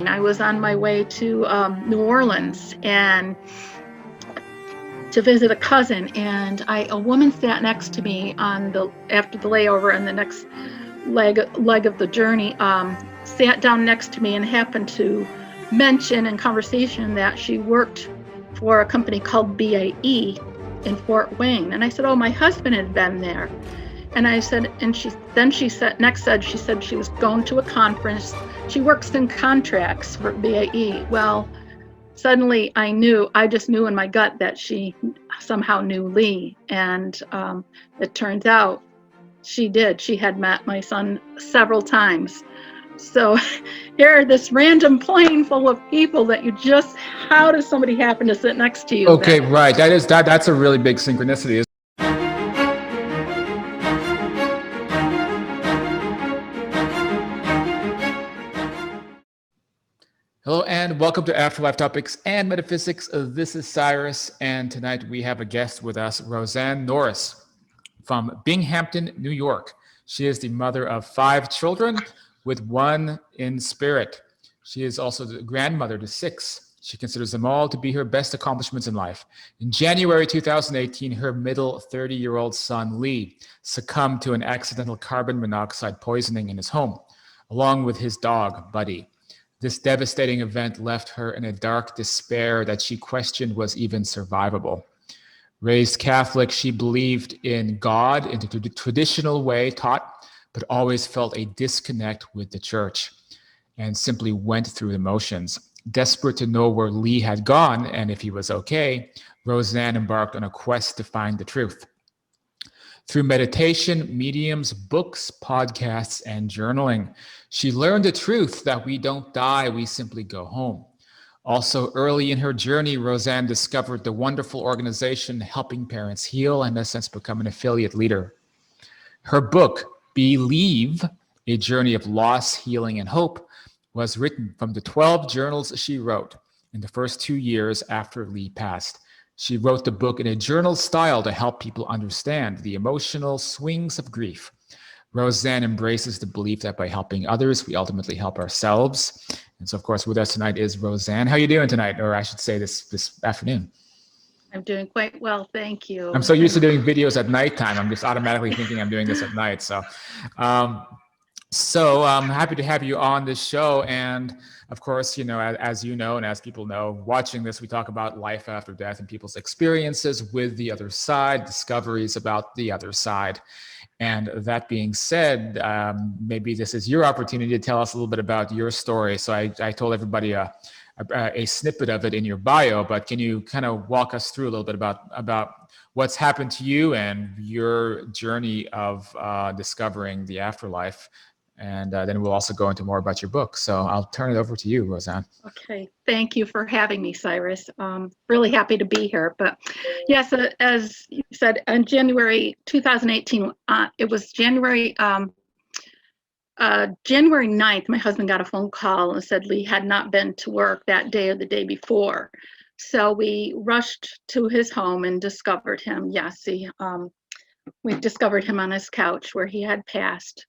I was on my way to New Orleans and to visit a cousin, and a woman sat next to me after the layover and the next leg of the journey, sat down next to me and happened to mention in conversation that she worked for a company called BAE in Fort Wayne. And I said, oh, my husband had been there. And I said, and she said she was going to a conference. She works in contracts for BAE. Well, suddenly I just knew in my gut that she somehow knew Lee. And it turns out she did. She had met my son several times. So here, this random plane full of people that how does somebody happen to sit next to you? Okay, right. That's a really big synchronicity. Hello and welcome to Afterlife Topics and Metaphysics. This is Cyrus, and tonight we have a guest with us, Rosanne Norris from Binghamton, New York. She is the mother of 5 children with 1 in spirit. She is also the grandmother to 6. She considers them all to be her best accomplishments in life. In January 2018, her middle 30-year-old son, Lee, succumbed to an accidental carbon monoxide poisoning in his home, along with his dog, Buddy. This devastating event left her in a dark despair that she questioned was even survivable. Raised Catholic, she believed in God in the traditional way taught, but always felt a disconnect with the church and simply went through the motions. Desperate to know where Lee had gone and if he was okay, Rosanne embarked on a quest to find the truth. Through meditation, mediums, books, podcasts, and journaling, she learned the truth that we don't die, we simply go home. Also, early in her journey, Rosanne discovered the wonderful organization Helping Parents Heal and has since become an affiliate leader. Her book, Believe, A Journey of Loss, Healing, and Hope, was written from the 12 journals she wrote in the first 2 years after Lee passed. She wrote the book in a journal style to help people understand the emotional swings of grief. Rosanne embraces the belief that by helping others, we ultimately help ourselves. And so, of course, with us tonight is Rosanne. How are you doing tonight? Or I should say this afternoon. I'm doing quite well, thank you. I'm so used to doing videos at nighttime. I'm just automatically thinking I'm doing this at night. So I'm happy to have you on this show. And of course, as you know, and as people know, watching this, we talk about life after death and people's experiences with the other side, discoveries about the other side. And that being said, maybe this is your opportunity to tell us a little bit about your story. So I told everybody a snippet of it in your bio, but can you kind of walk us through a little bit about what's happened to you and your journey of discovering the afterlife? And then we'll also go into more about your book. So I'll turn it over to you, Rosanne. Okay, thank you for having me, Cyrus. Really happy to be here. But yes, as you said, in January 2018, it was January 9th, my husband got a phone call and said Lee had not been to work that day or the day before. So we rushed to his home and discovered him. Yes, we discovered him on his couch where he had passed.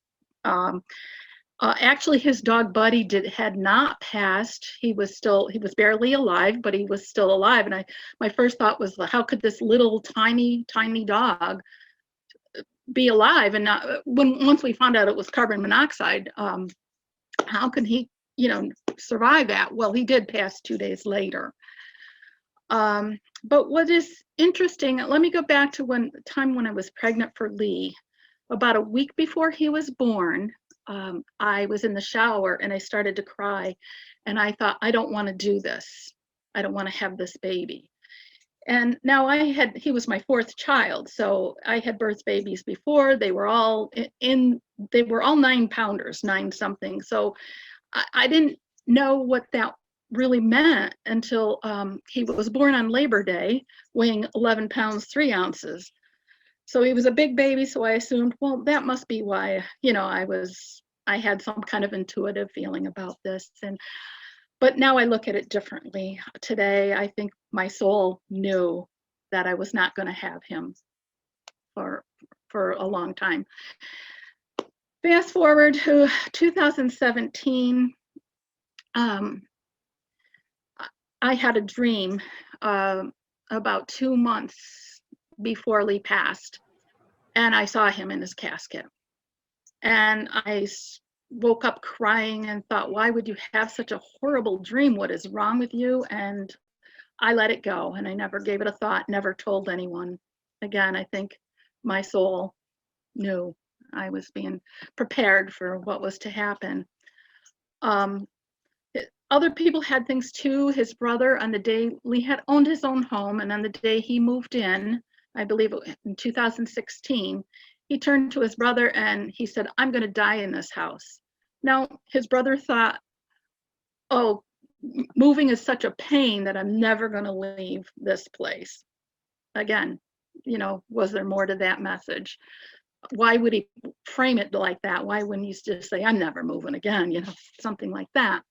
Actually, his dog Buddy had not passed. He was barely alive, but he was still alive. And my first thought was, how could this little tiny dog be alive? And once we found out it was carbon monoxide, how can he, survive that? Well, he did pass 2 days later. But what is interesting, let me go back to the time when I was pregnant for Lee. About a week before he was born, I was in the shower and I started to cry, and I thought, I don't want to do this. I don't want to have this baby. And now he was my 4th child, so I had birthed babies before. They were all 9-pounders, 9 something. So I didn't know what that really meant until he was born on Labor Day, weighing 11 pounds, 3 ounces. So he was a big baby, so I assumed, well, that must be why, I had some kind of intuitive feeling about this. But now I look at it differently. Today, I think my soul knew that I was not going to have him for a long time. Fast forward to 2017, um, I had a dream about 2 months before Lee passed, and I saw him in his casket. And I woke up crying and thought, why would you have such a horrible dream? What is wrong with you? And I let it go, and I never gave it a thought, never told anyone. Again, I think my soul knew I was being prepared for what was to happen. Um, Other people had things too. His brother, on the day Lee had owned his own home, and on the day he moved in, I believe in 2016, he turned to his brother and he said, I'm going to die in this house. Now, his brother thought, oh, moving is such a pain that I'm never going to leave this place. Again, was there more to that message? Why would he frame it like that? Why wouldn't he just say, I'm never moving again, something like that?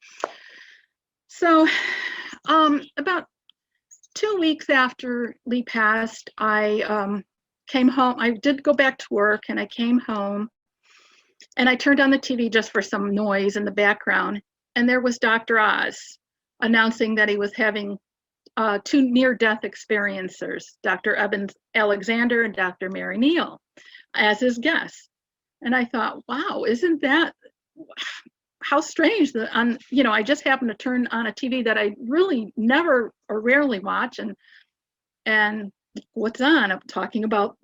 So about 2 weeks after Lee passed, I came home. I did go back to work, and I came home, and I turned on the TV just for some noise in the background, and there was Dr. Oz announcing that he was having 2 near-death experiencers, Dr. Evans Alexander and Dr. Mary Neal, as his guests. And I thought, wow, isn't that how strange that I just happened to turn on a TV that I really never or rarely watch, and what's on? I'm talking about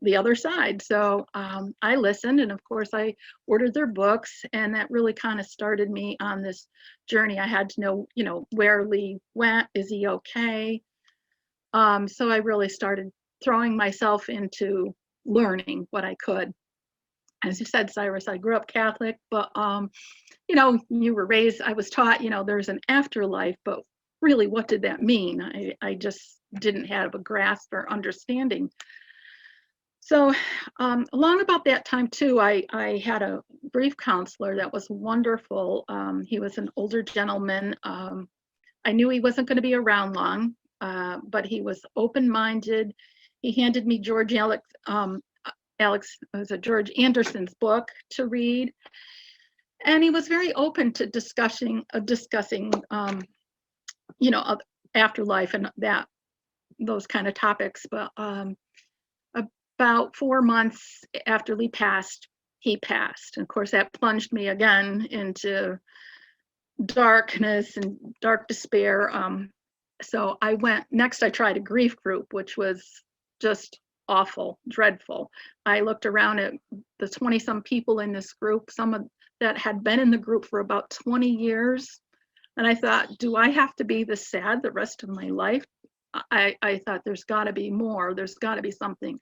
the other side. So I listened, and of course I ordered their books, and that really kind of started me on this journey. I had to know, where Lee went. Is he okay? So I really started throwing myself into learning what I could. As you said, Cyrus, I grew up Catholic, but you were raised, I was taught, there's an afterlife, but really, what did that mean? I just didn't have a grasp or understanding. So along about that time too, I had a grief counselor that was wonderful. He was an older gentleman. I knew he wasn't going to be around long, but he was open-minded. He handed me George George Anderson's book to read. And he was very open to discussing afterlife and those kind of topics. But about 4 months after Lee passed, he passed. And of course, that plunged me again into darkness and dark despair. So I tried a grief group, which was just awful, dreadful. I looked around at the 20-some people in this group, that had been in the group for about 20 years. And I thought, do I have to be this sad the rest of my life? I thought there's got to be more. There's got to be something.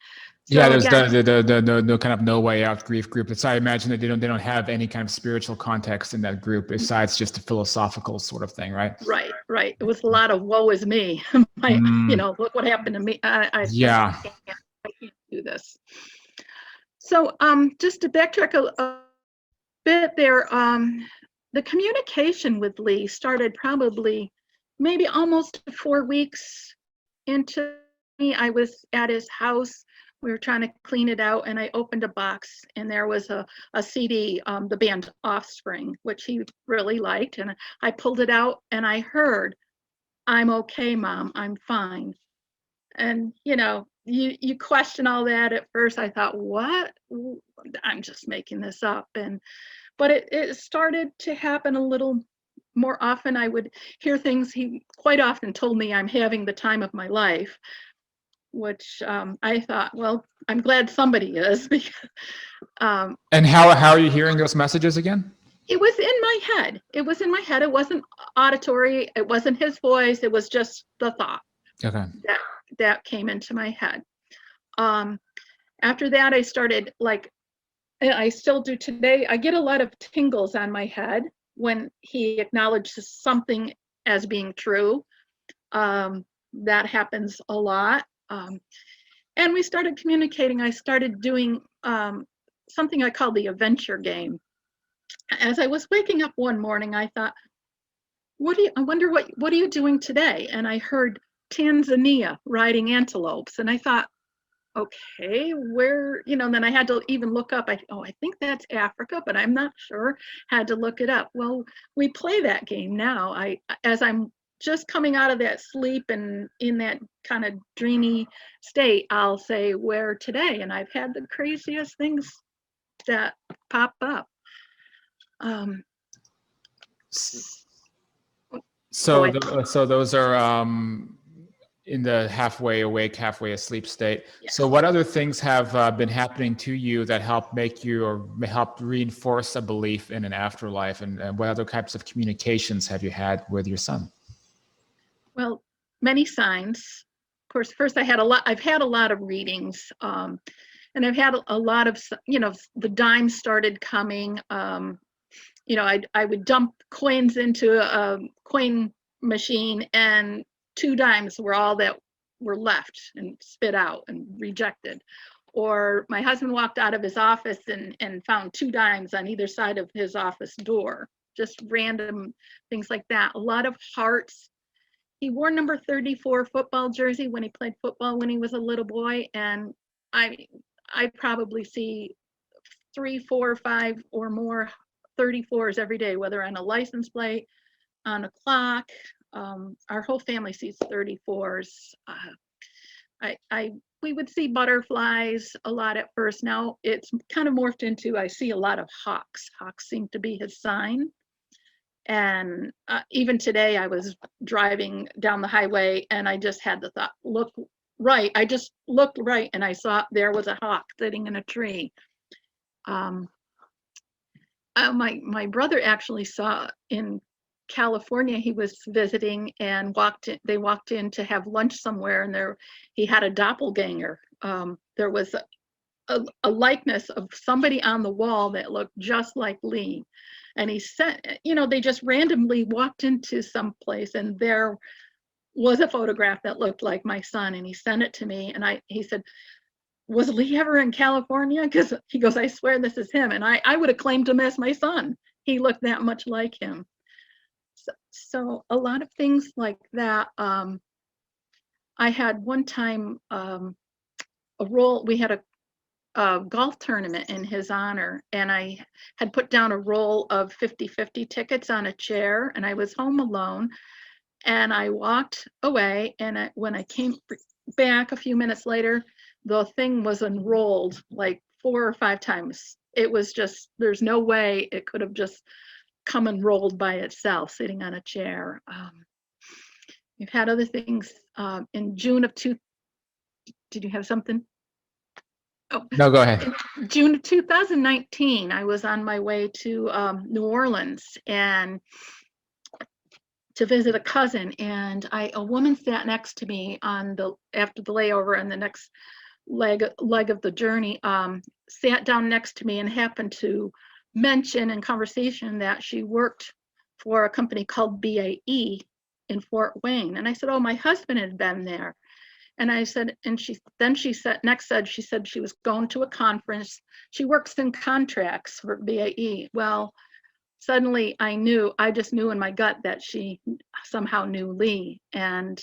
So yeah, there's the kind of no way out grief group. So I imagine that they don't have any kind of spiritual context in that group besides just a philosophical sort of thing, right? Right. It was a lot of woe is me. Look what happened to me. I can't do this. So just to backtrack a bit there, the communication with Lee started probably maybe almost 4 weeks into me. I was at his house. We were trying to clean it out, and I opened a box, and there was a CD, the band Offspring, which he really liked. And I pulled it out, and I heard, I'm okay, Mom, I'm fine. And, you question all that at first. I thought, what? I'm just making this up. But it started to happen a little more often. I would hear things. He quite often told me I'm having the time of my life, which I thought, well, I'm glad somebody is. Because, and how are you hearing those messages again? It was in my head. It was in my head. It wasn't auditory. It wasn't his voice. It was just the thought. Okay. That came into my head. After that, I started, like, I still do today, I get a lot of tingles on my head when he acknowledges something as being true. That happens a lot. And we started communicating. I started doing something I call the adventure game. As I was waking up one morning, I thought, I wonder what are you doing today? And I heard Tanzania riding antelopes. And I thought, okay, where, then I had to even look up. I think that's Africa, but I'm not sure. Had to look it up. Well, we play that game now. As I'm just coming out of that sleep and in that kind of dreamy state, I'll say, where today? And I've had the craziest things that pop up. So those are in the halfway awake, halfway asleep state. Yes. So what other things have been happening to you that help make you or help reinforce a belief in an afterlife? And what other types of communications have you had with your son? Well, many signs. Of course, first I've had a lot of readings, and I've had a lot of, the dimes started coming. I would dump coins into a coin machine, and 2 dimes were all that were left and spit out and rejected. Or my husband walked out of his office and found 2 dimes on either side of his office door. Just random things like that. A lot of hearts. He wore number 34 football jersey when he played football when he was a little boy, and I probably see 3, 4, 5 or more 34s every day, whether on a license plate, on a clock. Our whole family sees 34s. We would see butterflies a lot at first. Now it's kind of morphed into, I see a lot of hawks. Hawks seem to be his sign. And even today I was driving down the highway and I just had the thought, look right. I just looked right and I saw there was a hawk sitting in a tree. My brother actually saw in California, he was visiting and they walked in to have lunch somewhere, and he had a doppelganger. There was a likeness of somebody on the wall that looked just like Lee. And he said, they just randomly walked into some place and there was a photograph that looked like my son, and he sent it to me. And he said, was Lee ever in California? Because he goes, I swear this is him. And I would have claimed him as my son. He looked that much like him. So a lot of things like that. I had one time we had a golf tournament in his honor, and I had put down a roll of 50-50 tickets on a chair, and I was home alone, and I walked away, and when I came back a few minutes later, the thing was unrolled like 4 or 5 times. It was just, there's no way it could have just come and rolled by itself sitting on a chair. We've had other things. In June of did you have something? Oh, no, go ahead. In June of 2019, I was on my way to New Orleans and to visit a cousin, and a woman sat next to me after the layover and the next leg of the journey, sat down next to me and happened to mention in conversation that she worked for a company called BAE in Fort Wayne. And I said, oh, my husband had been there. And I said, and she said she was going to a conference. She works in contracts for BAE. Well, suddenly I just knew in my gut that she somehow knew Lee. And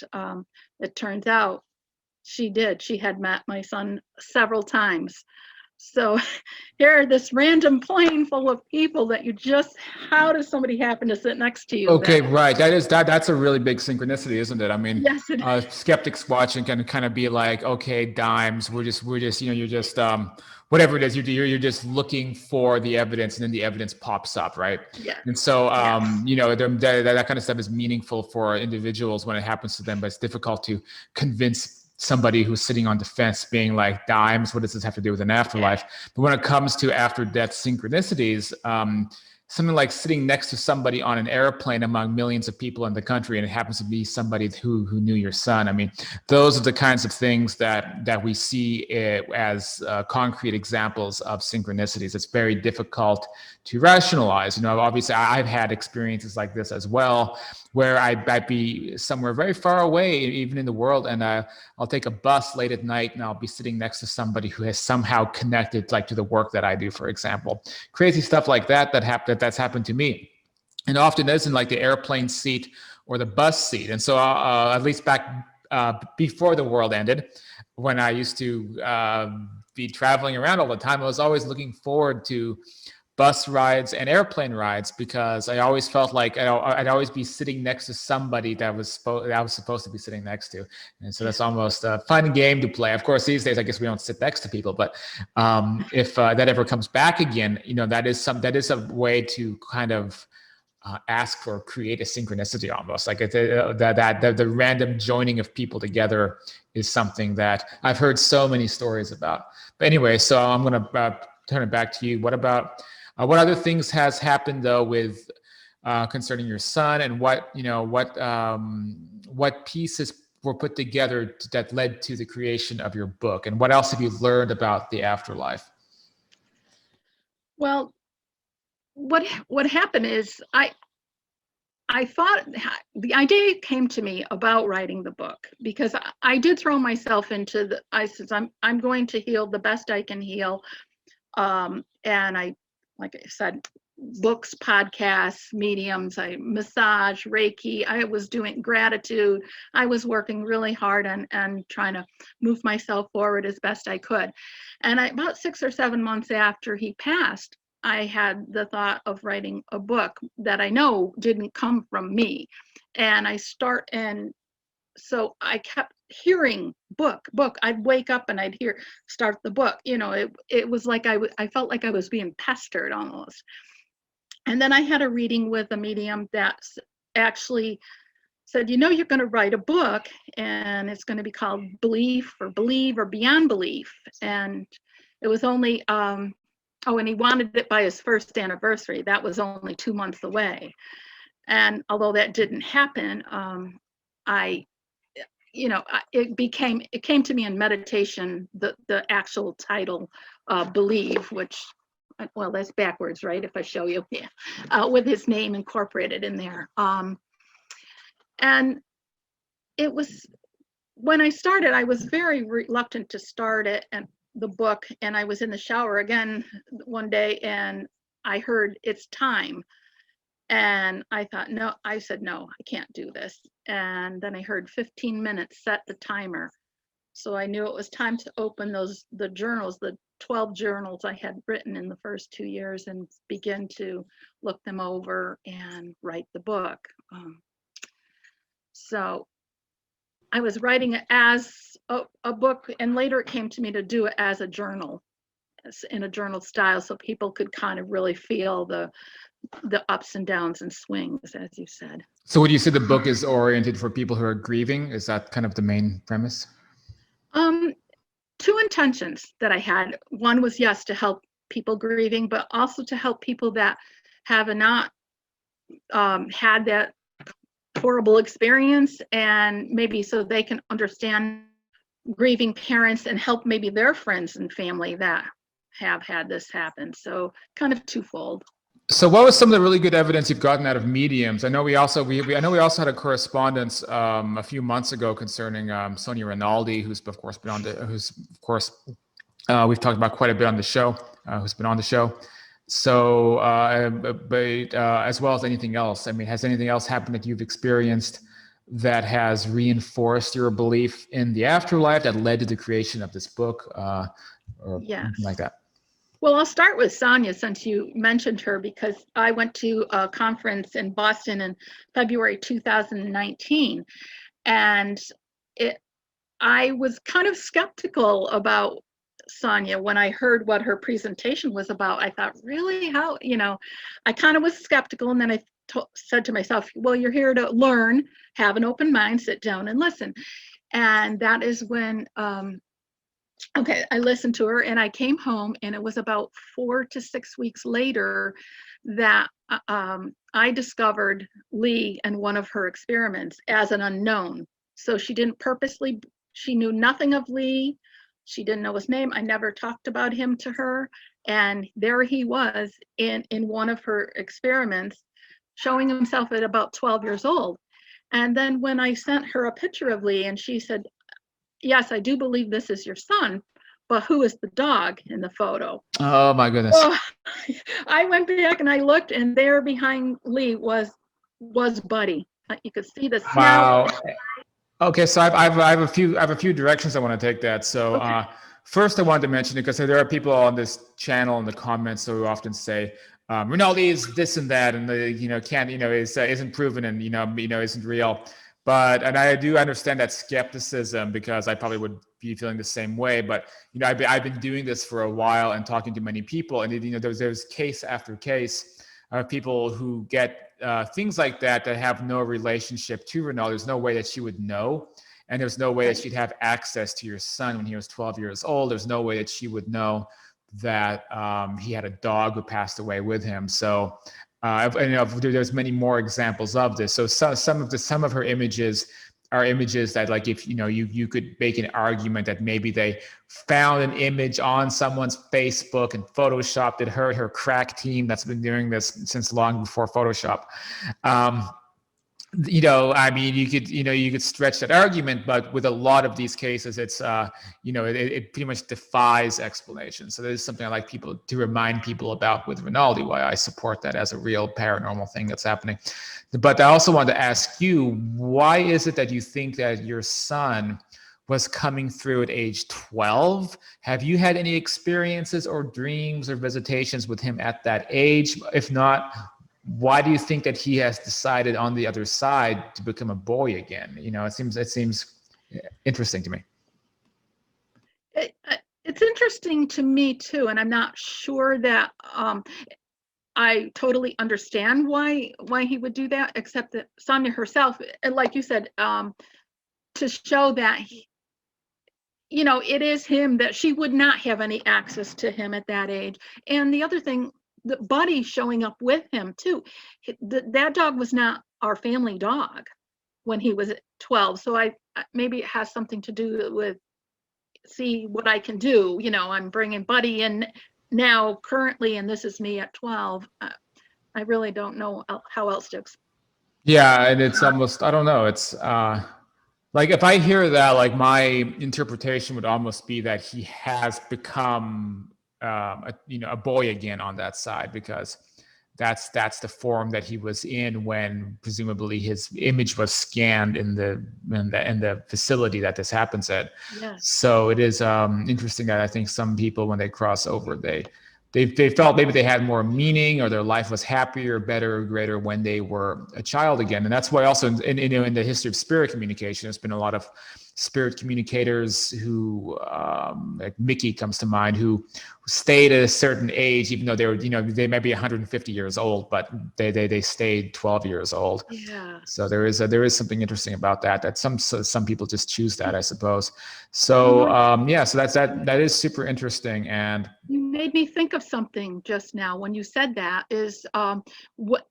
it turns out she did. She had met my son several times. So here, this random plane full of people that how does somebody happen to sit next to you? Okay, right. That's a really big synchronicity, isn't it? I mean, yes, it is. Skeptics watching can kind of be like, okay, dimes, we're just, you're just, whatever it is, you're just looking for the evidence, and then the evidence pops up, right? Yeah. And so, that kind of stuff is meaningful for individuals when it happens to them, but it's difficult to convince somebody who's sitting on the fence being like, dimes, what does this have to do with an afterlife? But when it comes to after death synchronicities, something like sitting next to somebody on an airplane among millions of people in the country, and it happens to be somebody who knew your son. I mean, those are the kinds of things that we see as concrete examples of synchronicities. It's very difficult to rationalize. Obviously I've had experiences like this as well, where I might be somewhere very far away, even in the world, and I'll take a bus late at night and I'll be sitting next to somebody who has somehow connected, like, to the work that I do, for example. Crazy stuff like that's happened to me. And often isn't like the airplane seat or the bus seat. And so at least back before the world ended, when I used to be traveling around all the time, I was always looking forward to bus rides and airplane rides, because I always felt like I'd always be sitting next to somebody that I was supposed to be sitting next to. And so that's almost a fun game to play. Of course, these days, I guess we don't sit next to people, but if that ever comes back again, that is a way to kind of ask for, create a synchronicity, almost like the random joining of people together is something that I've heard so many stories about. But anyway, so I'm going to turn it back to you. What other things has happened though with concerning your son, and what pieces were put together that led to the creation of your book, and what else have you learned about the afterlife? Well, what happened is I thought the idea came to me about writing the book, because I did throw myself into I said, I'm going to heal the best I can heal. And like I said, books, podcasts, mediums, I massage, Reiki, I was doing gratitude. I was working really hard and trying to move myself forward as best I could. And about 6 or 7 months after he passed, I had the thought of writing a book that I know didn't come from me. And so I kept hearing book. I'd wake up and I'd start the book. It was like I felt like I was being pestered almost. And then I had a reading with a medium that actually said, you're going to write a book, and it's going to be called Belief or Believe or Beyond Belief. And it was only, and he wanted it by his first anniversary. That was only 2 months away. And although that didn't happen, it came to me in meditation, the actual title, Believe, which, well, that's backwards, right? If I show you, with his name incorporated in there. And it was, when I started, I was very reluctant to start it and the book. And I was in the shower again one day, and I heard, it's time. And I said, no, I can't do this. And then I heard 15 minutes, set the timer. So I knew it was time to open the journals, the 12 journals I had written in the first 2 years, and begin to look them over and write the book. So I was writing it as a book, and later it came to me to do it as a journal, in a journal style, so people could kind of really feel the ups and downs and swings, as you said. So would you say the book is oriented for people who are grieving? Is that kind of the main premise? Two intentions that I had. One was, yes, to help people grieving, but also to help people that have not had that horrible experience, and maybe so they can understand grieving parents and help maybe their friends and family that have had this happen. So kind of twofold. So what was some of the really good evidence you've gotten out of mediums? I know we also had a correspondence a few months ago concerning Sonia Rinaldi, who's of course we've talked about quite a bit on the show, who's been on the show. So, but as well as anything else, I mean, has anything else happened that you've experienced that has reinforced your belief in the afterlife that led to the creation of this book, or yes, anything like that? Well, I'll start with Sonia, since you mentioned her, because I went to a conference in Boston in February 2019, and I was kind of skeptical about Sonia when I heard what her presentation was about. I thought, really, how, I kind of was skeptical, and then I said to myself, well, you're here to learn, have an open mind, sit down and listen. And that is when I listened to her, and I came home, and it was about 4 to 6 weeks later that I discovered Lee and one of her experiments as an unknown. So she knew nothing of Lee. She didn't know his name. I never talked about him to her. And there he was in one of her experiments, showing himself at about 12 years old. And then when I sent her a picture of Lee, and she said, yes, I do believe this is your son, but who is the dog in the photo? Oh my goodness. So I went back and I looked, and there behind Lee was Buddy. You could see the snout. Wow. Okay, so I have a few directions I want to take that. So Okay. first, I wanted to mention it because there are people on this channel in the comments who often say Rinaldi is this and that, and the can't is isn't proven and isn't real. But and I do understand that skepticism because I probably would be feeling the same way. But I've been doing this for a while and talking to many people, and there's case after case of people who get things like that have no relationship to Renault. There's no way that she would know. And there's no way that Right. she'd have access to your son when he was 12 years old. There's no way that she would know that he had a dog who passed away with him. So, there's many more examples of this. So some of her images are images that, like, if you could make an argument that maybe they found an image on someone's Facebook and photoshopped it. Her crack team that's been doing this since long before Photoshop. Um, I mean, you could stretch that argument, but with a lot of these cases, it's, it pretty much defies explanation. So there's something I like people to remind people about with Rinaldi, why I support that as a real paranormal thing that's happening. But I also wanted to ask you, why is it that you think that your son was coming through at age 12? Have you had any experiences or dreams or visitations with him at that age? If not, why do you think that he has decided on the other side to become a boy again? It seems interesting to me. It's interesting to me too, and I'm not sure that I totally understand why he would do that, except that Sonia herself, and like you said, to show that it is him, that she would not have any access to him at that age. And the other thing, the Buddy showing up with him too. That dog was not our family dog when he was 12. So maybe it has something to do with, see what I can do. I'm bringing Buddy in now currently, and this is me at 12. I really don't know how else to explain. Yeah, and it's almost, I don't know. It's like, if I hear that, like, my interpretation would almost be that he has become a boy again on that side, because that's the form that he was in when presumably his image was scanned in the facility that this happens at. Yes. So it is interesting that I think some people, when they cross over, they felt maybe they had more meaning, or their life was happier, better, greater when they were a child again. And that's why also in the history of spirit communication, there's been a lot of spirit communicators who, like Mickey comes to mind, who stayed at a certain age, even though they were, they might be 150 years old, but they stayed 12 years old. Yeah. So there is something interesting about that some people just choose that, I suppose. So so that is super interesting. And you made me think of something just now when you said that, is what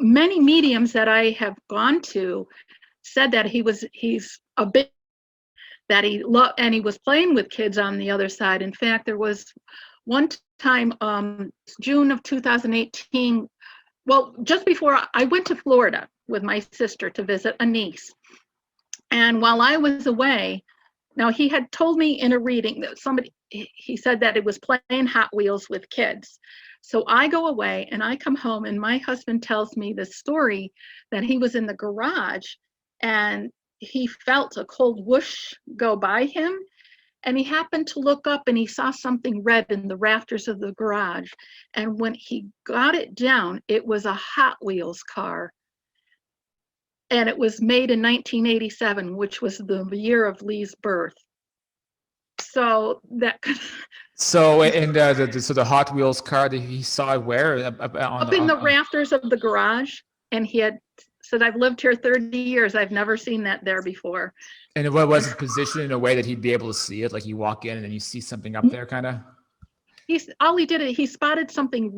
many mediums that I have gone to said that he's a bit, that he loved, and he was playing with kids on the other side. In fact, there was one time, June of 2018, well, just before I went to Florida with my sister to visit a niece. And while I was away, now he had told me in a reading that he said that it was playing Hot Wheels with kids. So I go away and I come home, and my husband tells me the story that he was in the garage and he felt a cold whoosh go by him. And he happened to look up and he saw something red in the rafters of the garage. And when he got it down, it was a Hot Wheels car. And it was made in 1987, which was the year of Lee's birth. So that could. So, and the Hot Wheels car that he saw where? Up in the rafters of the garage. And he had said, I've lived here 30 years. I've never seen that there before. And what was it positioned in a way that he'd be able to see it? Like, you walk in and then you see something up there, kind of? He spotted something,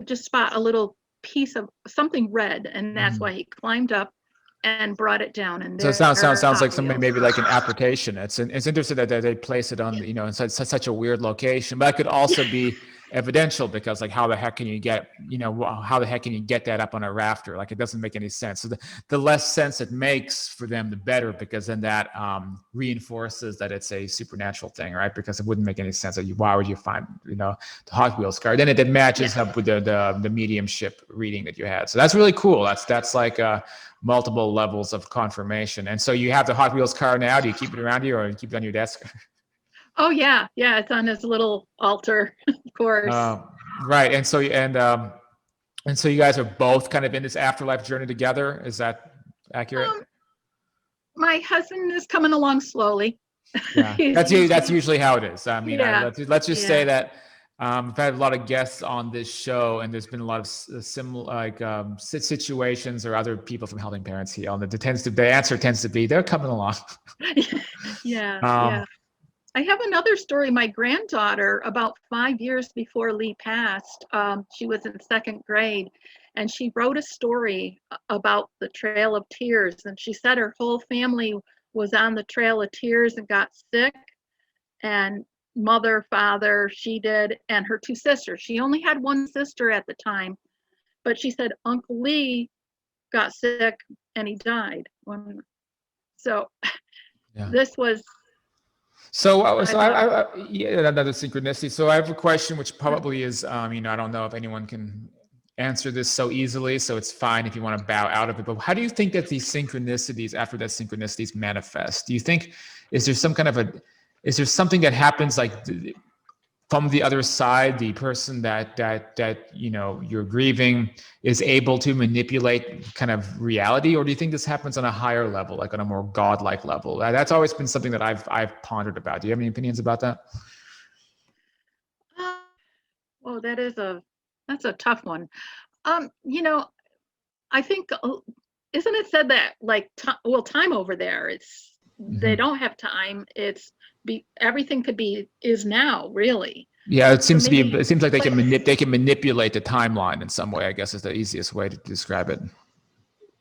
just spot a little piece of something red. And that's why he climbed up and brought it down. And so it sounds like somebody, maybe like an application. It's interesting that they place it on, in such a weird location. But it could also be evidential, because like how the heck can you get, how the heck can you get that up on a rafter? Like it doesn't make any sense. So the less sense it makes for them, the better, because then that reinforces that it's a supernatural thing, right? Because it wouldn't make any sense that why would you find, the Hot Wheels car? Then it matches up with the mediumship reading that you had. So that's really cool. That's like multiple levels of confirmation. And so you have the Hot Wheels car now. Do you keep it around you or you keep it on your desk? Oh yeah, it's on his little altar, of course. Right, and so you guys are both kind of in this afterlife journey together. Is that accurate? My husband is coming along slowly. Yeah, that's usually how it is. I mean, let's just say that I've had a lot of guests on this show, and there's been a lot of similar situations or other people from helping parents heal, and the answer tends to be they're coming along. Yeah. I have another story. My granddaughter, about 5 years before Lee passed, she was in second grade, and she wrote a story about the Trail of Tears. And she said her whole family was on the Trail of Tears and got sick. And mother, father, she did, and her two sisters. She only had one sister at the time, but she said Uncle Lee got sick and he died. So this was. So another synchronicity. So I have a question, which probably is, I don't know if anyone can answer this so easily, so it's fine if you want to bow out of it. But how do you think that these synchronicities, after that synchronicities manifest? Do you think, is there something that happens like from the other side, the person that you're grieving is able to manipulate kind of reality, or do you think this happens on a higher level, like on a more godlike level? That's always been something that I've pondered about. Do you have any opinions about that? Well, that's a tough one. I think, isn't it said that like time over there, it's they don't have time. Everything is now, really. Yeah, it seems like they can manipulate the timeline in some way, I guess is the easiest way to describe it.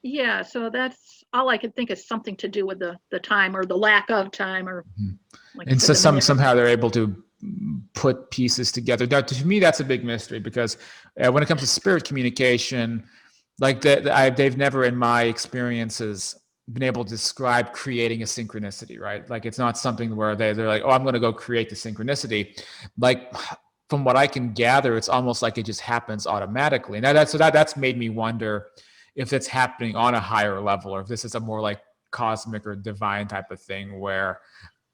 Yeah, so that's all I could think is something to do with the time or the lack of time, or and so somehow they're able to put pieces together. Now, to me, that's a big mystery, because when it comes to spirit communication, like they've never, in my experiences, been able to describe creating a synchronicity, right? Like it's not something where they're like, oh, I'm going to go create the synchronicity. Like from what I can gather, it's almost like it just happens automatically. Now that's made me wonder if it's happening on a higher level, or if this is a more like cosmic or divine type of thing where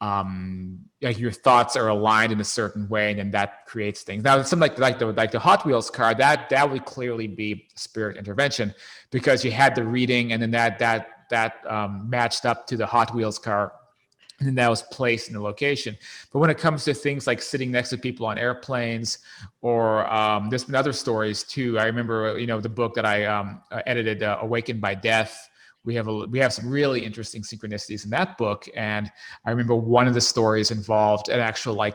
like your thoughts are aligned in a certain way, and then that creates things. Now, something like the Hot Wheels car, that would clearly be spirit intervention, because you had the reading, and then that matched up to the Hot Wheels car, and then that was placed in the location. But when it comes to things like sitting next to people on airplanes, or there's been other stories too. I remember, the book that I edited, Awakened by Death. We have some really interesting synchronicities in that book, and I remember one of the stories involved an actual there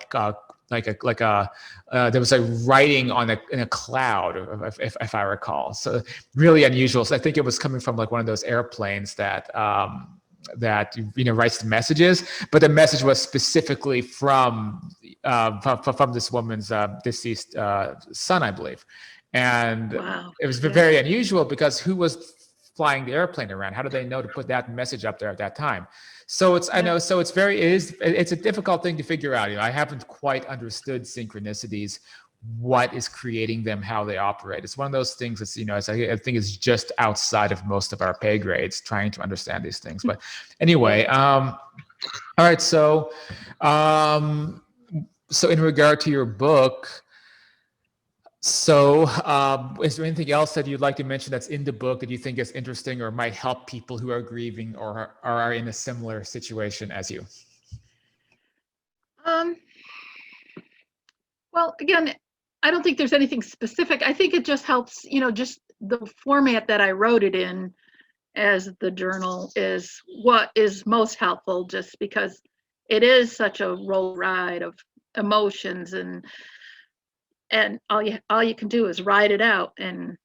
was a writing in a cloud, if I recall. So really unusual. So I think it was coming from like one of those airplanes that writes the messages, but the message was specifically from this woman's deceased son, I believe, and it was very unusual, because who was flying the airplane around? How do they know to put that message up there at that time? So it's a difficult thing to figure out. I haven't quite understood synchronicities, what is creating them, how they operate. It's one of those things that's, I think it's just outside of most of our pay grades, trying to understand these things. But anyway, all right. So in regard to your book, so is there anything else that you'd like to mention that's in the book that you think is interesting or might help people who are grieving or are in a similar situation as you? Well, again, I don't think there's anything specific. I think it just helps, just the format that I wrote it in as the journal is what is most helpful, just because it is such a roll ride of emotions, and all you can do is ride it out and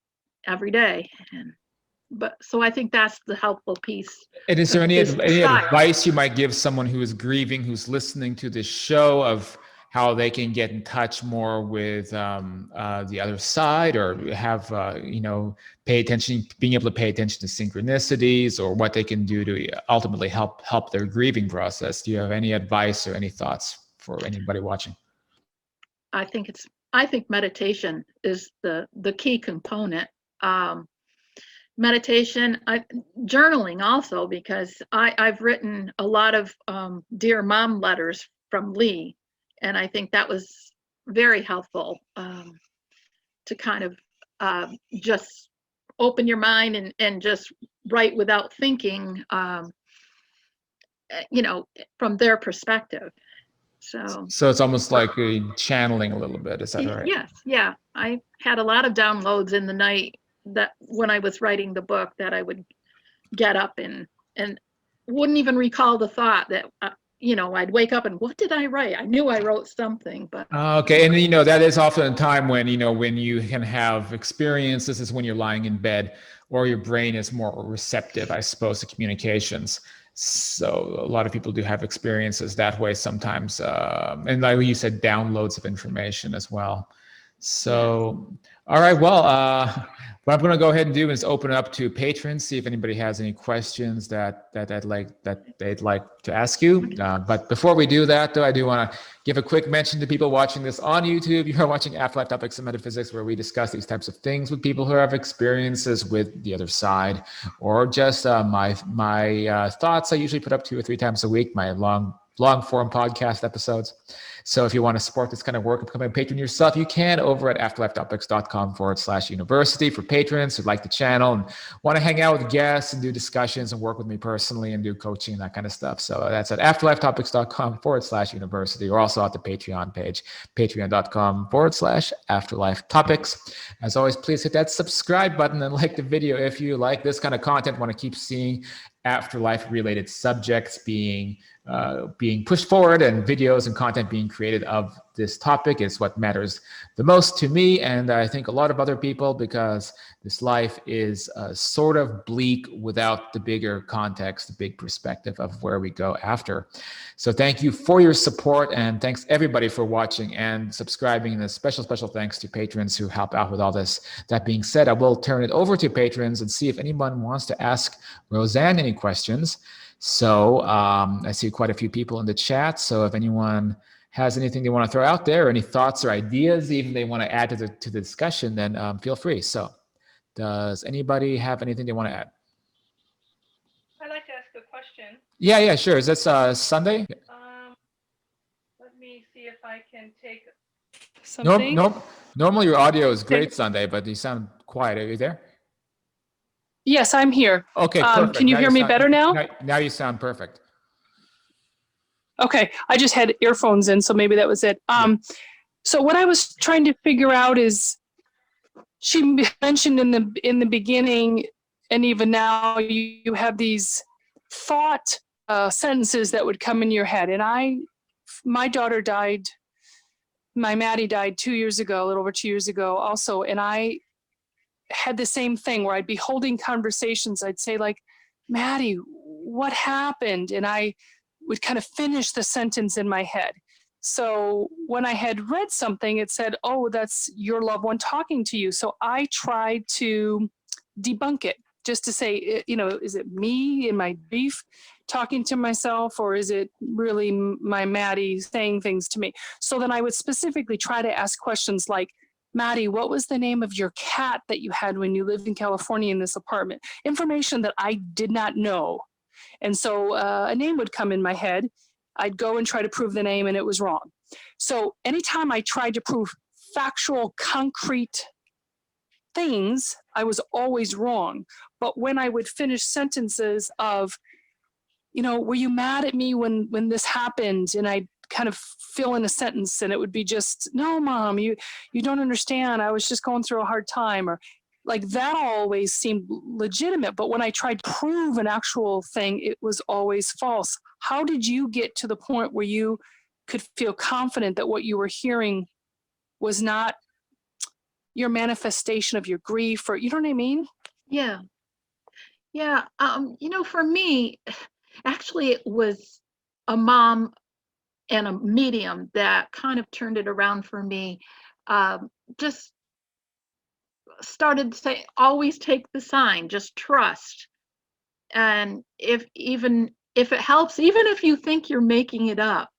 every day. So I think that's the helpful piece. And is there any advice you might give someone who is grieving, who's listening to this show, of how they can get in touch more with the other side, or have pay attention, being able to pay attention to synchronicities, or what they can do to ultimately help their grieving process. Do you have any advice or any thoughts for anybody watching? I think meditation is the key component. Meditation, journaling also, because I've written a lot of Dear Mom letters from Lee, and I think that was very helpful to kind of just open your mind and just write without thinking, from their perspective. So it's almost like channeling a little bit. Is that right? Yes, yeah. I had a lot of downloads in the night that when I was writing the book, that I would get up and wouldn't even recall the thought that I'd wake up and what did I write? I knew I wrote something, but okay. And that is often a time when when you can have experience. This is when you're lying in bed, or your brain is more receptive, I suppose, to communications. So a lot of people do have experiences that way sometimes, and like you said, downloads of information as well. So, all right. Well, what I'm going to go ahead and do is open it up to patrons, see if anybody has any questions that they'd like to ask you. But before we do that, though, I do want to give a quick mention to people watching this on YouTube. You are watching Afterlife Topics and Metaphysics, where we discuss these types of things with people who have experiences with the other side, or just my thoughts. I usually put up 2 or 3 times a week, my long form podcast episodes. So if you want to support this kind of work and become a patron yourself, you can over at afterlifetopics.com/university for patrons who like the channel and want to hang out with guests and do discussions and work with me personally and do coaching and that kind of stuff. So that's at afterlifetopics.com/university, or also at the Patreon page, patreon.com/afterlifetopics. As always, please hit that subscribe button and like the video if you like this kind of content, want to keep seeing afterlife related subjects being pushed forward, and videos and content being created of this topic is what matters the most to me, and I think a lot of other people, because this life is sort of bleak without the bigger context, the big perspective of where we go after. So thank you for your support, and thanks everybody for watching and subscribing, and a special thanks to patrons who help out with all this. That being said, I will turn it over to patrons and see if anyone wants to ask Rosanne any questions. So I see quite a few people in the chat. So if anyone has anything they want to throw out there, any thoughts or ideas, even they want to add to the discussion, then feel free. So does anybody have anything they want to add? I'd like to ask a question. Yeah, sure. Is this Sunday? Let me see if I can take something. No. Normally your audio is great, Sunday, but you sound quiet. Are you there? Yes, I'm here. Okay, perfect. Can you hear me better now? Now you sound perfect. Okay, I just had earphones in, so maybe that was it. So what I was trying to figure out is, she mentioned in the beginning, and even now, you have these thought sentences that would come in your head. And my daughter died, my Maddie died 2 years ago, a little over 2 years ago also, and I had the same thing where I'd be holding conversations. I'd say like, Maddie, what happened? And I would kind of finish the sentence in my head. So when I had read something, it said, oh, that's your loved one talking to you. So I tried to debunk it, just to say, is it me in my grief talking to myself, or is it really my Maddie saying things to me? So then I would specifically try to ask questions like, Maddie, what was the name of your cat that you had when you lived in California in this apartment? Information that I did not know. And so a name would come in my head. I'd go and try to prove the name, and it was wrong. So anytime I tried to prove factual, concrete things, I was always wrong. But when I would finish sentences of, were you mad at me when this happened? And I'd kind of fill in a sentence, and it would be just, no, Mom, you don't understand. I was just going through a hard time, or like that always seemed legitimate. But when I tried to prove an actual thing, it was always false. How did you get to the point where you could feel confident that what you were hearing was not your manifestation of your grief, or, you know what I mean? Yeah. For me, actually, it was a mom and a medium that kind of turned it around for me. Just started to say, always take the sign, just trust. And if it helps, even if you think you're making it up,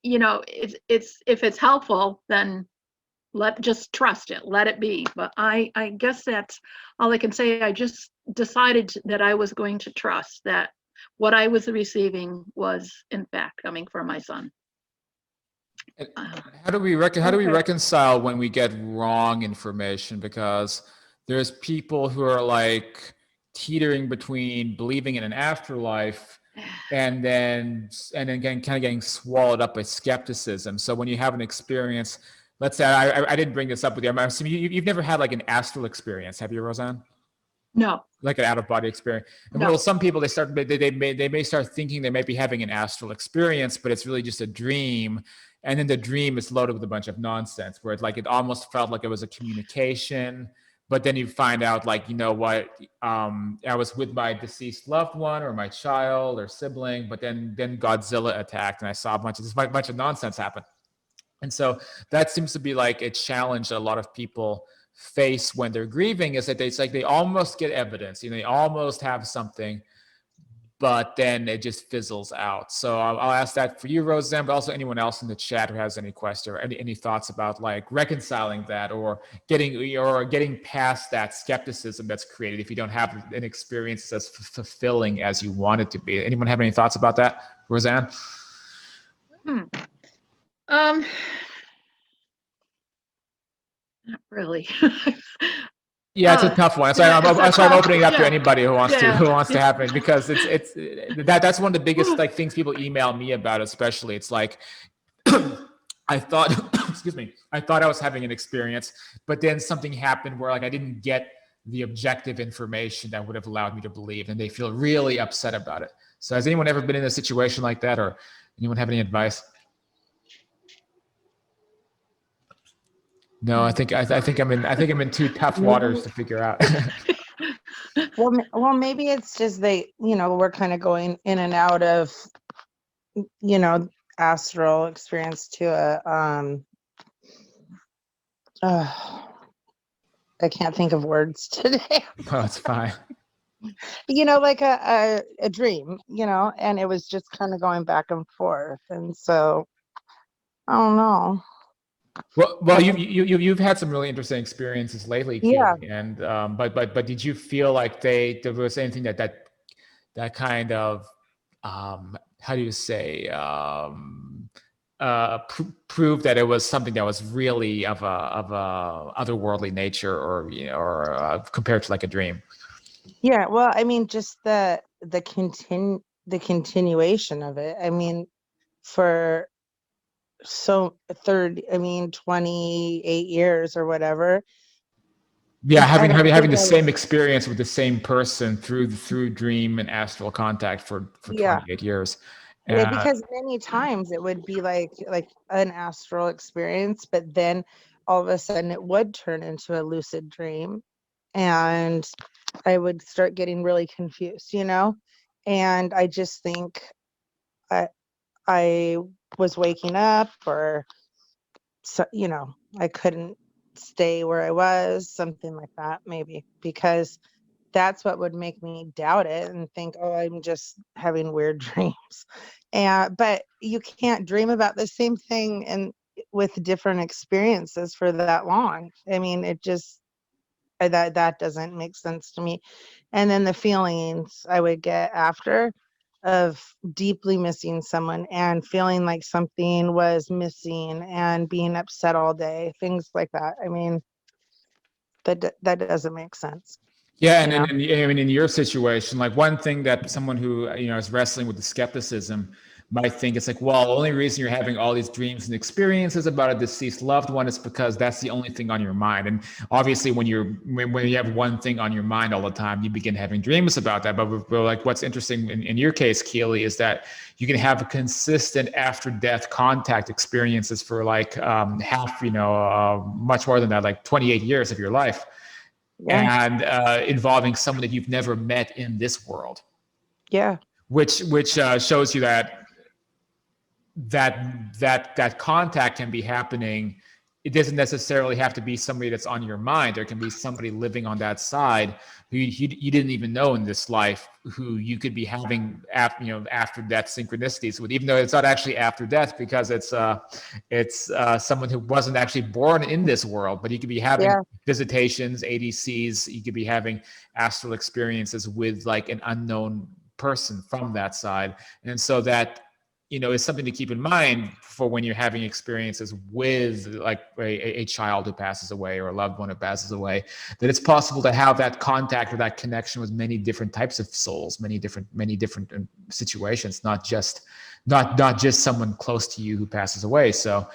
it's if it's helpful, then just trust it, let it be. But I guess that's all I can say. I just decided that I was going to trust that what I was receiving was in fact coming from my son. How do we reconcile when we get wrong information? Because there's people who are like teetering between believing in an afterlife and then again kind of getting swallowed up by skepticism. So when you have an experience, let's say I didn't bring this up with you. I'm assuming you've never had like an astral experience, have you, Rosanne? No. Like an out-of-body experience. And No. well, some people they may start thinking they might be having an astral experience, but it's really just a dream. And then the dream is loaded with a bunch of nonsense where it almost felt like it was a communication. But then you find out, like, you know what, I was with my deceased loved one or my child or sibling, but then Godzilla attacked and I saw a bunch of nonsense happen. And so that seems to be like a challenge that a lot of people face when they're grieving, is that it's like they almost get evidence, they almost have something, but then it just fizzles out. So I'll ask that for you, Rosanne, but also anyone else in the chat who has any question or any thoughts about like reconciling that or getting past that skepticism that's created if you don't have an experience that's fulfilling as you want it to be. Anyone have any thoughts about that, Rosanne? Not really. Yeah, it's a tough one. That's why I'm opening it up to anybody who wants to have it, because that's one of the biggest like things people email me about, especially. It's like I thought excuse me, I thought I was having an experience, but then something happened where like I didn't get the objective information that would have allowed me to believe, and they feel really upset about it. So has anyone ever been in a situation like that, or anyone have any advice? No, I think I'm in too tough waters to figure out. Well, maybe it's just we're kind of going in and out of, astral experience to I can't think of words today. Oh, it's fine. Like a dream, and it was just kind of going back and forth, and so I don't know. Well, you've had some really interesting experiences lately, Keely, Yeah. and but did you feel like there was anything that kind of how do you say proved that it was something that was really of a otherworldly nature, or compared to like a dream? Yeah, well, I mean, just the continuation of it. I mean, for 28 years or whatever. Yeah, having the same experience with the same person through dream and astral contact for 28 years. Yeah, because many times it would be like an astral experience, but then all of a sudden it would turn into a lucid dream, and I would start getting really confused, and I just think I was waking up, or so, I couldn't stay where I was, something like that, maybe, because that's what would make me doubt it and think, oh, I'm just having weird dreams. But you can't dream about the same thing and with different experiences for that long. I mean, it just that doesn't make sense to me. And then the feelings I would get after, of deeply missing someone and feeling like something was missing and being upset all day, things like that. I mean, that doesn't make sense. Yeah, and I mean, in your situation, like one thing that someone who is wrestling with the skepticism might think, it's like, well, the only reason you're having all these dreams and experiences about a deceased loved one is because that's the only thing on your mind. And obviously, when you have one thing on your mind all the time, you begin having dreams about that. But like, what's interesting in your case, Keely, is that you can have consistent after death contact experiences for like half, much more than that, like 28 years of your life. Yeah. And involving someone that you've never met in this world. Yeah. which shows you that contact can be happening. It doesn't necessarily have to be somebody that's on your mind. There can be somebody living on that side who you didn't even know in this life, who you could be having after death synchronicities with, even though it's not actually after death, because it's someone who wasn't actually born in this world, but you could be having visitations, ADCs. You could be having astral experiences with like an unknown person from that side, and so that is something to keep in mind for when you're having experiences with like a child who passes away or a loved one who passes away, that it's possible to have that contact or that connection with many different types of souls, many different situations, not just someone close to you who passes away. So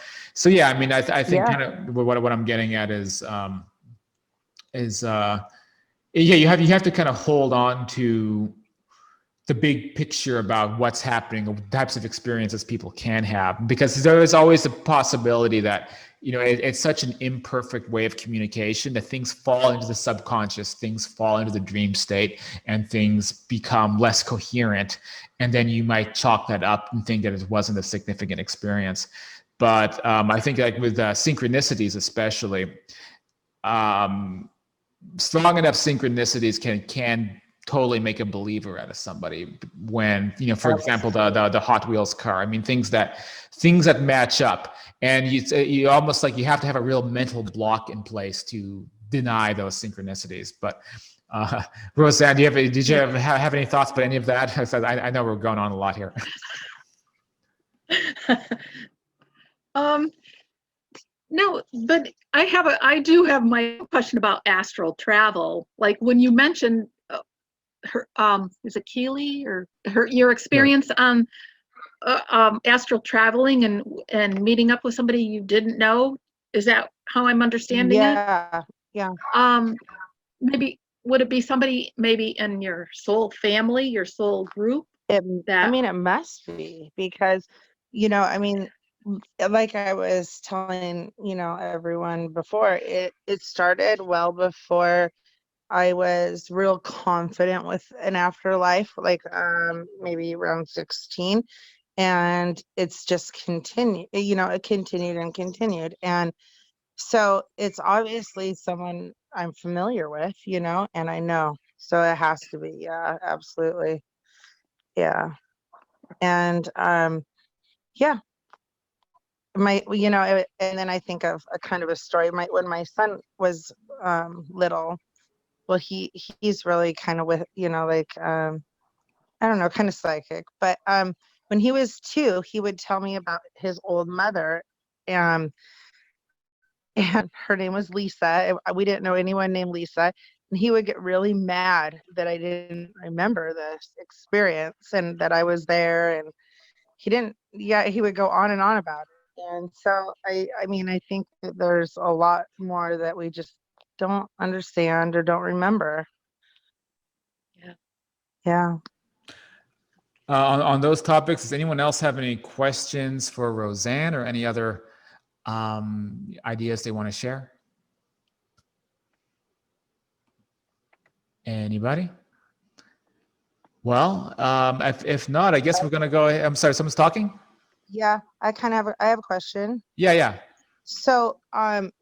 yeah, I mean, I think kind of what I'm getting at is you have to kind of hold on to the big picture about what's happening, the types of experiences people can have, because there is always a possibility that, it's such an imperfect way of communication that things fall into the subconscious, things fall into the dream state, and things become less coherent. And then you might chalk that up and think that it wasn't a significant experience. But I think like with synchronicities, especially, strong enough synchronicities can totally make a believer out of somebody. When for example, the Hot Wheels car, I mean, things that match up, and you almost like you have to have a real mental block in place to deny those synchronicities. But Rosanne, did you have any thoughts about any of that? I know we're going on a lot here. No, but I do have my question about astral travel. Like when you mentioned her, is it Keely or your experience on astral traveling and meeting up with somebody you didn't know? Is that how I'm understanding it? Yeah. Maybe would it be somebody maybe in your soul family, your soul group? I mean, it must be, because, I mean, like I was telling, everyone before, it started well before I was real confident with an afterlife, like maybe around 16. And it's just continued, it continued and continued. And so it's obviously someone I'm familiar with, and I know. So it has to be, yeah, absolutely. Yeah. And yeah, and then I think of a kind of a story. When my son was little, well, he's really kind of with, like I don't know, kind of psychic. But when he was 2, he would tell me about his old mother, um, and her name was Lisa. We didn't know anyone named Lisa, and he would get really mad that I didn't remember this experience and that I was there, and he didn't. Yeah, he would go on and on about it. And so I mean, I think that there's a lot more that we just don't understand or don't remember. Yeah. Yeah. On those topics, does anyone else have any questions for Rosanne or any other ideas they want to share? Anybody? Well, if not, I guess we're going to go ahead. I'm sorry, someone's talking? Yeah, I have a question. Yeah. So,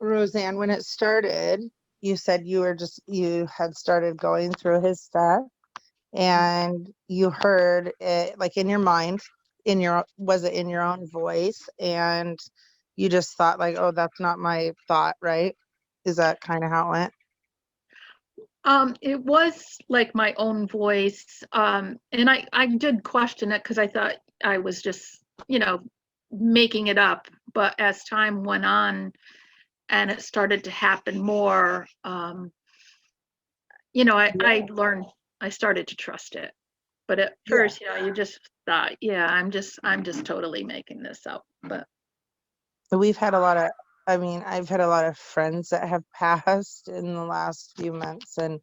Rosanne, when it started, you said you had started going through his stuff, and you heard it like in your mind, was it in your own voice? And you just thought like, oh, that's not my thought, right? Is that kind of how it went? It was like my own voice. And I did question it because I thought I was just, making it up. But as time went on and it started to happen more, I learned, I started to trust it. But at first, you just thought, yeah, I'm just totally making this up. But We've had I've had a lot of friends that have passed in the last few months, and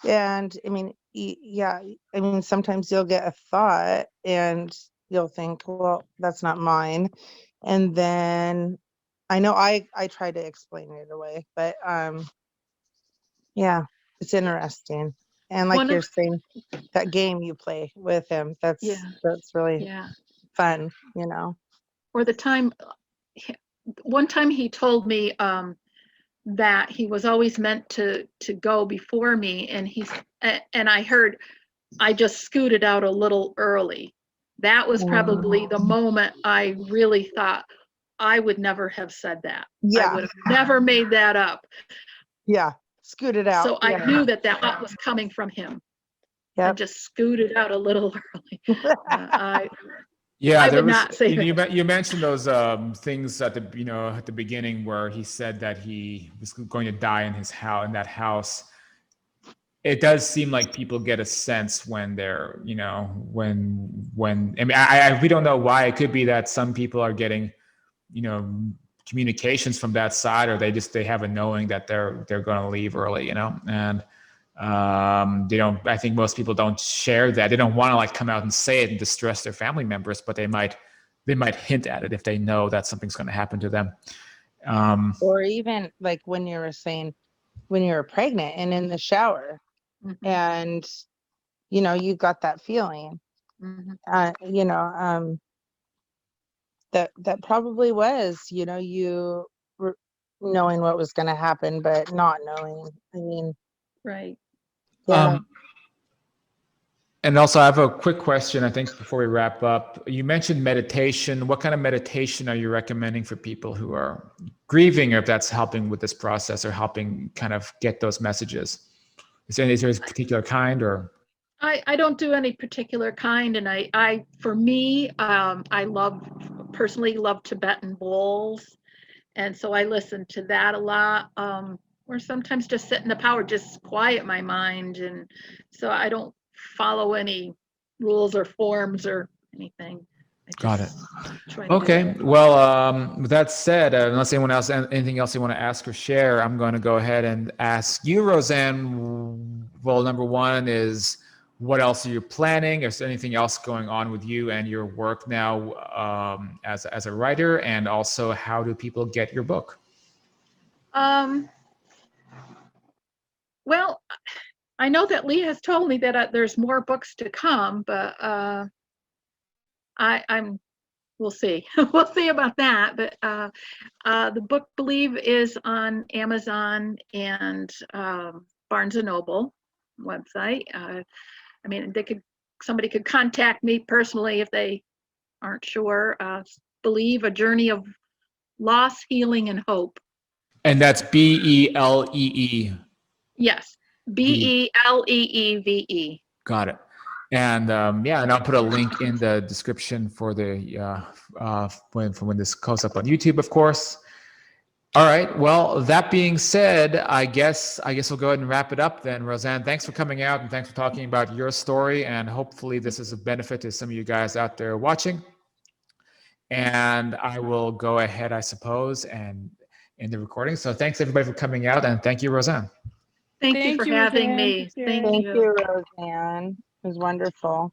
I mean, yeah, I mean, sometimes you'll get a thought and you'll think, well, that's not mine. And then I know I tried to explain it away, but yeah, it's interesting. And like One you're of, saying, that game you play with him, yeah, that's really yeah. fun, you know. Or the time, one time he told me that he was always meant to go before me, and and I heard I just scooted out a little early. That was probably the moment I really thought I would never have said that. I Yeah, would have never made that up. yeah. Scoot it out. So I Yeah. knew that that was coming from him. I Yep. just scooted out a little early. Yeah, I there would was not say that. you mentioned those things at the at the beginning where he said that he was going to die in his house, in that house. It does seem like people get a sense when they're, when I mean, we don't know why. It could be that some people are getting, communications from that side, or they have a knowing that they're going to leave early, and they don't. I think most people don't share that. They don't want to like come out and say it and distress their family members, but they might hint at it if they know that something's going to happen to them. Or even like when you were saying when you were pregnant and in the shower, Mhm, and you got that feeling, mhm. that probably was, you were knowing what was going to happen, but not knowing. I mean, Right. yeah. Um, and also, I have a quick question, I think, before we wrap up. You mentioned meditation. What kind of meditation are you recommending for people who are grieving, or if that's helping with this process or helping kind of get those messages? Is there a particular kind, or? I don't do any particular kind, and for me, I personally love Tibetan bowls, and so I listen to that a lot. Or sometimes just sit in the power, just quiet my mind, and so I don't follow any rules or forms or anything. I Got it. just try to do it. Okay. Well, with that said, unless anyone else, anything else you want to ask or share, I'm going to go ahead and ask you, Rosanne. Well, number one is, what else are you planning? Is there anything else going on with you and your work now as a writer? And also, how do people get your book? Um, well, I know that Lee has told me that there's more books to come, but I'm we'll see. We'll see about that. But the book, believe, is on Amazon and Barnes and Noble website. I mean, somebody could contact me personally if they aren't sure. Believe, a journey of loss, healing, and hope. And that's BELEE. Yes, BELEEVE. Got it. And yeah, and I'll put a link in the description for the when this goes up on YouTube, of course. All right. Well, that being said, I guess we'll go ahead and wrap it up then. Rosanne, thanks for coming out and thanks for talking about your story. And hopefully this is a benefit to some of you guys out there watching. And I will go ahead, I suppose, and end the recording. So thanks everybody for coming out, and thank you, Rosanne. Thank you for having Roseanne. me. Take care. Thank Thank you. you, Roseanne. It was wonderful.